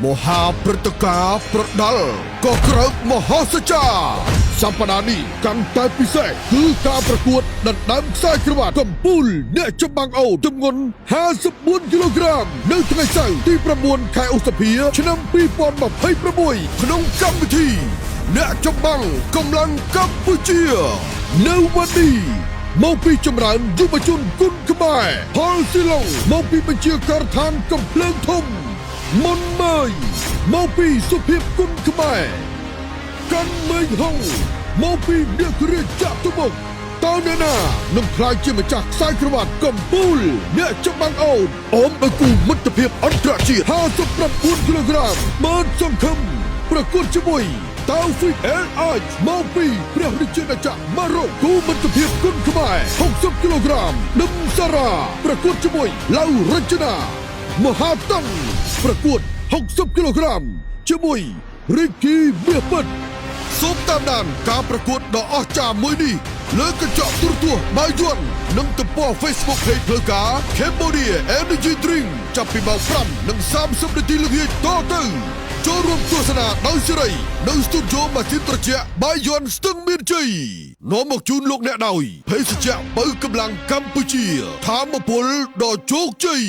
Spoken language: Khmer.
មហាព្រឹត្តិការណ៍ប្រដាល់ក៏ក្រើកមហោសចាសប្តាហ៍នេះកាន់តែពិសេសគឺការប្រកួតដណ្ដើមខ្សែក្រវ៉ាត់កំពូលអ្នកចម្បាំងអូទម្ងន់54គីឡូក្រាមនៅថ្ងៃសៅរ៍ទី9ខែឧសភាឆ្នាំ2026ក្នុងកម្មវិធីអ្នកចម្បាំងកម្លាំងកម្ពុជានៅวันนี้មកពីចម្រើនយុវជនគុណខ្មែរផលស៊ីឡុងមកពីបញ្ជាការដ្ឋានកំភ្លើងធំមុនម៉ើយមកពីសុភាពគុណខ្មែរកាន់មេងហុងមកពីអ្នករាជចតុមុខតើអ្នកណានឹងខ្លាចជាម្ចាស់ខ្សែក្រវ៉ាត់កំពូលអ្នកចម្បាំងអូនអូមបង្គូមិត្តភាពអន្តរជាតិ59គីឡូក្រាមបានសង្ឃឹមប្រកួតជាមួយតៅហ្វីក LH មកពីព្រះរាជាណាចក្រម៉ារ៉ុកគូមិត្តភាពគុណខ្មែរ60គីឡូក្រាមនឹមសារ៉ាប្រកួតជាមួយឡៅរចនាមហាតង់ប្រកួត60គីឡូក្រាមជាមួយរីគីមាសពិតសូមតាមដានការប្រកួតដ៏អស្ចារ្យមួយនេះលើកញ្ចក់ទូរទស្សន៍បាយ័ននិងទំព័រ Facebook Page ផ្លូវការ Cambodia Energy Drink ចាប់ពីម៉ោង 5:30 នាទីល្ងាចតទៅចូលរួមទស្សនាដោយសេរីនៅស្ទូឌីយោម៉ាស៊ីនត្រជាក់បាយ័នស្ទឹងមានជ័យនាំមកជូនលោកអ្នកដោយភេសជ្ជៈបើកម្លាំងកម្ពុជាថាមពលដ៏ជោគជ័យ